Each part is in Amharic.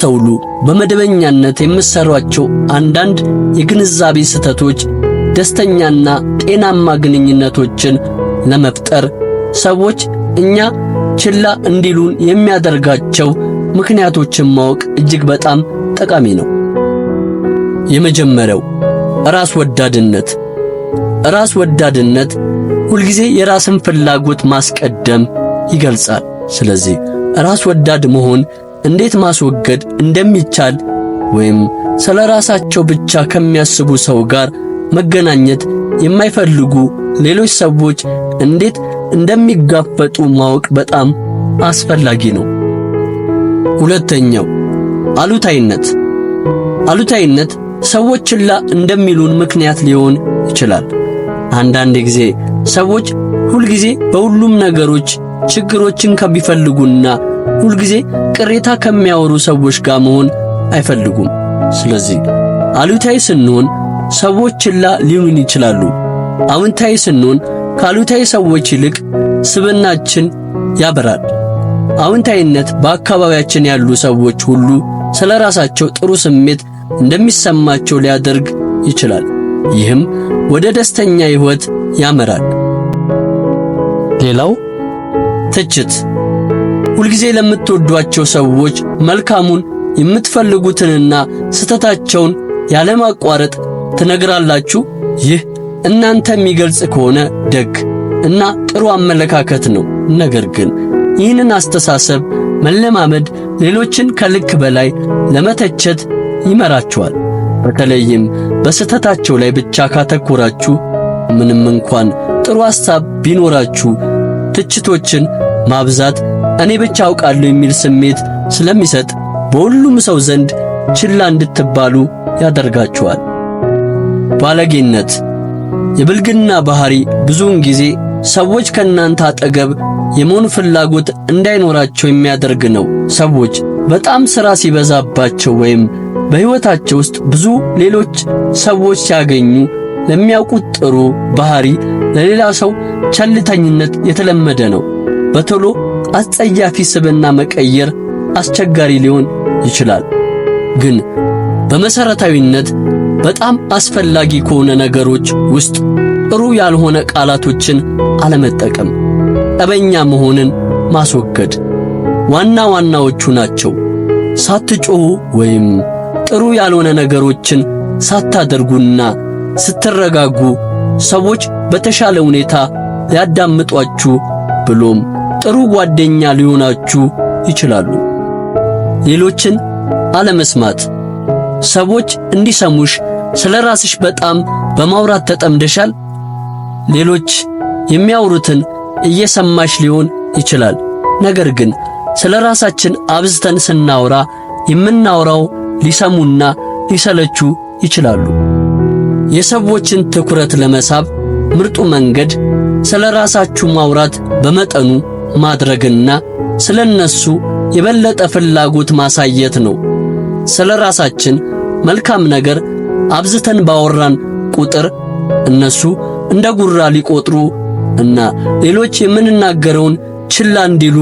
ሳታስተውሉ በመደበኛነት የምትሰሯቸው አንዳንድ የግንዛቤ ስህተቶች ደስተኛና ጤናማ ግንኙነቶችን ለመፍጠር ሰዎች እኛ ችላ እንዲሉን የሚያደርጋቸው ምክንያቶችን ማወቅ እጅግ በጣም ጠቃሚ ነው። የመጀመሪያው ራስ ወዳድነት። ራስ ወዳድነት ሁልጊዜ የራስን ፍላጎት ማስቀደም ይገልጻል። ስለዚህ ራስ ወዳድ መሆን እንዴት ማስወገድ እንደሚቻል ወይም ስለ ራሳቸው ብቻ ከሚያስቡ ሰው ጋር መገናኘት የማይፈልጉ ሌሎች ሰዎች እንዴት እንደሚጋፈጡ ማወቅ በጣም አስፈላጊ ነው። ሁለተኛው አሉታዊነት። አሉታዊነት ሰዎች ችላ እንደሚሉን ምክንያት ሊሆን ይችላል። አንዳንድ ጊዜ ሰዎች ሁልጊዜ በሁሉም ነገሮች ችግሮችን ከሚፈልጉና ሁልጊዜ ቅሬታ ከሚያወሩ ሰዎች ጋር መሆን አይፈልጉም። ስለዚህ አሉታዊ ስንሆን ሰዎች ችላ ሊሉን ይችላሉ። አዎንታዊ ስንሆን ከአሉታዊ ሰዎች ይልቅ ስብዕናችን ያበራል። አዎንታዊነት በአካባቢያችን ያሉ ሰዎች ሁሉ ስለ ራሳቸው ጥሩ ስሜት እንደሚሰማቸው ሊያደርግ ይችላል። ይህም ወደ ደስተኛ ሕይወት ያመራል። ሌላው ትችት። ሁልጊዜ ለምትወዷቸው ሰዎች መልካሙን የምትፈልጉትንና ስህተታቸውን ያለማቋረጥ ትነግራላችሁ። ይህ እናንተ የሚገልጽ ከሆነ ደግ እና ጥሩ አመለካከት ነው። ነገር ግን ይህንን አስተሳሰብ መለማመድ ሌሎችን ከልክ በላይ ለመተቸት ይመራችኋል። በተለይም በስህተታቸው ላይ ብቻ ካተኮራችሁ፣ ምንም እንኳን ጥሩ ሐሳብ ቢኖራችሁ ትችቶችን ማብዛት እኔ ብቻ አውቃለሁ የሚል ስሜት ስለሚሰጥ በሁሉም ሰው ዘንድ ችላ እንድትባሉ ያደርጋችኋል። ባለጌነት። የብልግና ባህሪ ብዙውን ጊዜ ሰዎች ከእናንተ አጠገብ የመሆን ፍላጎት እንዳይኖራቸው የሚያደርግ ነው። ሰዎች በጣም ሥራ ሲበዛባቸው ወይም በሕይወታቸው ውስጥ ብዙ ሌሎች ሰዎች ሲያገኙ ለሚያውቁት ጥሩ ባህሪ ለሌላ ሰው ቸልተኝነት የተለመደ ነው። በቶሎ አስጸያፊ ስብዕና መቀየር አስቸጋሪ ሊሆን ይችላል። ግን በመሰረታዊነት በጣም አስፈላጊ ከሆነ ነገሮች ውስጥ ጥሩ ያልሆነ ቃላቶችን አለመጠቀም፣ ጠበኛ መሆንን ማስወገድ ዋና ዋናዎቹ ናቸው። ሳትጮሁ ወይም ጥሩ ያልሆነ ነገሮችን ሳታደርጉና ስትረጋጉ ሰዎች በተሻለ ሁኔታ ሊያዳምጧችሁ ብሎም ጥሩ ጓደኛ ሊሆናችሁ ይችላሉ። ሌሎችን አለመስማት። ሰዎች እንዲሰሙሽ ስለ ራስሽ በጣም በማውራት ተጠምደሻል። ሌሎች የሚያወሩትን እየሰማሽ ሊሆን ይችላል። ነገር ግን ስለ ራሳችን አብዝተን ስናወራ የምናወራው ሊሰሙና ሊሰለቹ ይችላሉ። የሰዎችን ትኩረት ለመሳብ ምርጡ መንገድ ስለ ራሳችሁ ማውራት በመጠኑ ማድረግና ስለነሱ የበለጠ ፍላጎት ማሳየት ነው። ስለ ራሳችን መልካም ነገር አብዝተን ባወራን ቁጥር እነሱ እንደ ጉራ ሊቆጥሩ እና ሌሎች የምንናገረውን ችላ እንዲሉ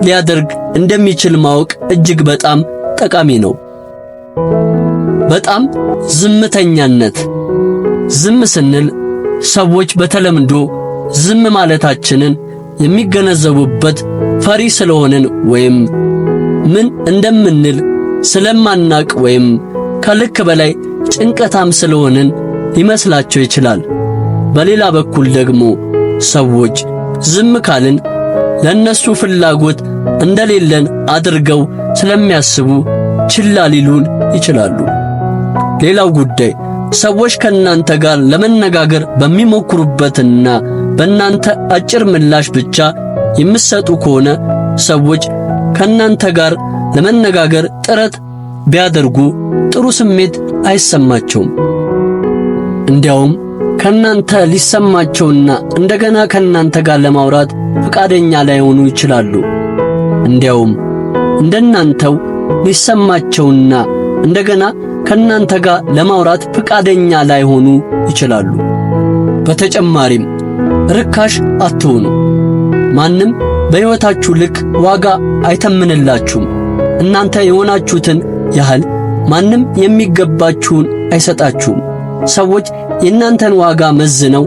ሊያደርግ እንደሚችል ማወቅ እጅግ በጣም ጠቃሚ ነው። በጣም ዝምተኛነት። ዝም ስንል ሰዎች በተለምዶ ዝም ማለታችንን የሚገነዘቡበት ፈሪ ስለሆንን ወይም ምን እንደምንል ስለማናቅ ወይም ከልክ በላይ ጭንቀታም ስለሆንን ሊመስላቸው ይችላል። በሌላ በኩል ደግሞ ሰዎች ዝም ካልን ለነሱ ፍላጎት እንደሌለን አድርገው ስለሚያስቡ ችላ ሊሉን ይችላሉ። ሌላው ጉዳይ ሰዎች ከናንተ ጋር ለመነጋገር በሚሞክሩበትና በእናንተ አጭር ምላሽ ብቻ የምትሰጡ ከሆነ ሰዎች ከናንተ ጋር ለመነጋገር ጥረት ቢያደርጉ ጥሩ ስሜት አይሰማቸውም። እንዲያውም ከናንተ ሊሰማቸውና እንደገና ከናንተ ጋር ለማውራት ፈቃደኛ ላይሆኑ ይችላሉ። እንዲያውም እንደናንተው ሊሰማቸውና እንደገና ከናንተ ጋር ለማውራት ፈቃደኛ ላይሆኑ ይችላሉ። በተጨማሪም ርካሽ አትሆኑ። ማንም በሕይወታችሁ ልክ ዋጋ አይተምንላችሁም። እናንተ የሆናችሁትን ያህል ማንም የሚገባችሁን አይሰጣችሁም። ሰዎች የእናንተን ዋጋ መዝነው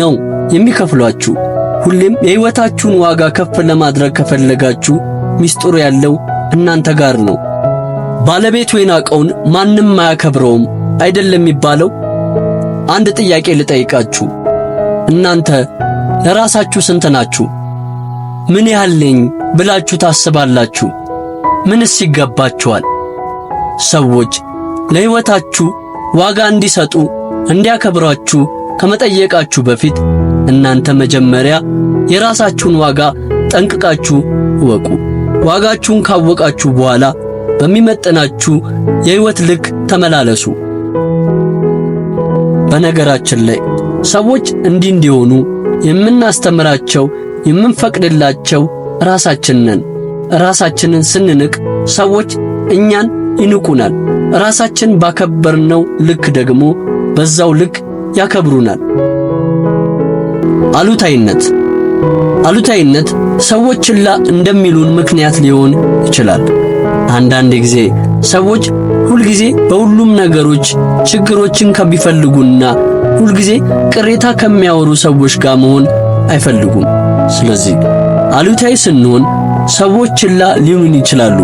ነው የሚከፍሏችሁ። ሁሌም የሕይወታችሁን ዋጋ ከፍ ለማድረግ ከፈለጋችሁ ሚስጥሩ ያለው እናንተ ጋር ነው። ባለቤቱ የናቀውን ማንም አያከብረውም አይደለም የሚባለው? አንድ ጥያቄ ልጠይቃችሁ። እናንተ ለራሳችሁ ስንት ናችሁ? ምን ያህል ነኝ ብላችሁ ታስባላችሁ? ምንስ ይገባችኋል? ሰዎች ለሕይወታችሁ ዋጋ እንዲሰጡ እንዲያከብሯችሁ ከመጠየቃችሁ በፊት እናንተ መጀመሪያ የራሳችሁን ዋጋ ጠንቅቃችሁ እወቁ። ዋጋችሁን ካወቃችሁ በኋላ በሚመጥናችሁ የሕይወት ልክ ተመላለሱ። በነገራችን ላይ ሰዎች እንዲሆኑ የምናስተምራቸው የምንፈቅድላቸው ራሳችን ነን። ራሳችንን ስንንቅ ሰዎች እኛን ይንቁናል። ራሳችን ባከበርነው ልክ ደግሞ በዛው ልክ ያከብሩናል። አሉታዊነት ሰዎች ችላ እንደሚሉን ምክንያት ሊሆን ይችላል። አንዳንድ ጊዜ ሰዎች ሁልጊዜ በሁሉም ነገሮች ችግሮችን ከሚፈልጉና ሁልጊዜ ቅሬታ ከሚያወሩ ሰዎች ጋር መሆን አይፈልጉም። ስለዚህ አሉታዊ ስንሆን ሰዎች ችላ ሊሉን ይችላሉ።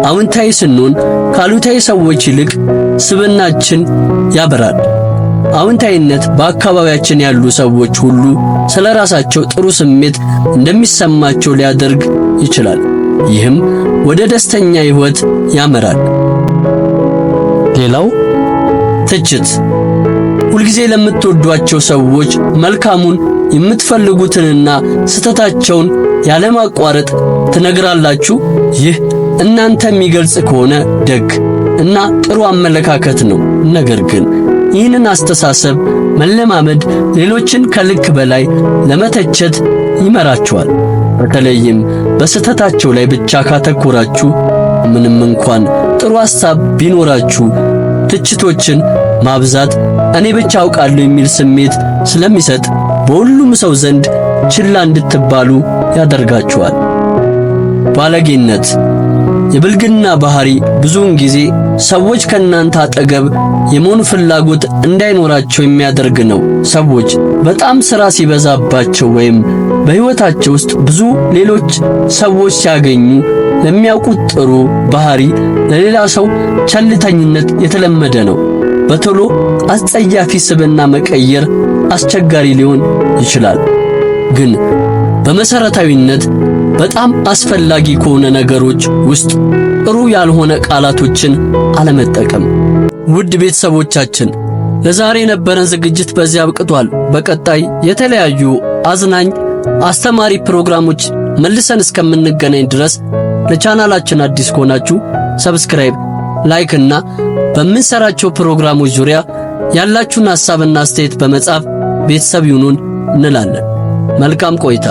አዎንታዊ ስንሆን ከአሉታዊ ሰዎች ይልቅ ስብዕናችን ያበራል። አዎንታዊነት በአካባቢያችን ያሉ ሰዎች ሁሉ ስለ ራሳቸው ጥሩ ስሜት እንደሚሰማቸው ሊያደርግ ይችላል። ይህም ወደ ደስተኛ ሕይወት ያመራል። ሌላው ትችት። ሁልጊዜ ለምትወዷቸው ሰዎች መልካሙን የምትፈልጉትንና ስህተታቸውን ያለማቋረጥ ትነግራላችሁ። ይህ እናንተ የሚገልጽ ከሆነ ደግ እና ጥሩ አመለካከት ነው። ነገር ግን ይህንን አስተሳሰብ መለማመድ ሌሎችን ከልክ በላይ ለመተቸት ይመራችኋል። በተለይም በስህተታቸው ላይ ብቻ ካተኮራችሁ፣ ምንም እንኳን ጥሩ ሐሳብ ቢኖራችሁ ትችቶችን ማብዛት እኔ ብቻ አውቃለሁ የሚል ስሜት ስለሚሰጥ በሁሉም ሰው ዘንድ ችላ እንድትባሉ ያደርጋችኋል። ባለጌነት። የብልግና ባህሪ ብዙውን ጊዜ ሰዎች ከእናንተ አጠገብ የመሆን ፍላጎት እንዳይኖራቸው የሚያደርግ ነው። ሰዎች በጣም ሥራ ሲበዛባቸው ወይም በሕይወታቸው ውስጥ ብዙ ሌሎች ሰዎች ሲያገኙ ለሚያውቁት ጥሩ ባህሪ ለሌላ ሰው ቸልተኝነት የተለመደ ነው። በቶሎ አስጸያፊ ስብዕና መቀየር አስቸጋሪ ሊሆን ይችላል። ግን በመሰረታዊነት በጣም አስፈላጊ ከሆነ ነገሮች ውስጥ ጥሩ ያልሆነ ቃላቶችን አለመጠቀም። ውድ ቤተሰቦቻችን ለዛሬ የነበረን ዝግጅት በዚህ አብቅቷል። በቀጣይ የተለያዩ አዝናኝ አስተማሪ ፕሮግራሞች መልሰን እስከምንገናኝ ድረስ ለቻናላችን አዲስ ከሆናችሁ ሰብስክራይብ፣ ላይክ እና በምንሰራቸው ፕሮግራሞች ዙሪያ ያላችሁን ሐሳብና አስተያየት በመጻፍ ቤተሰብ ይሁኑን እንላለን። መልካም ቆይታ።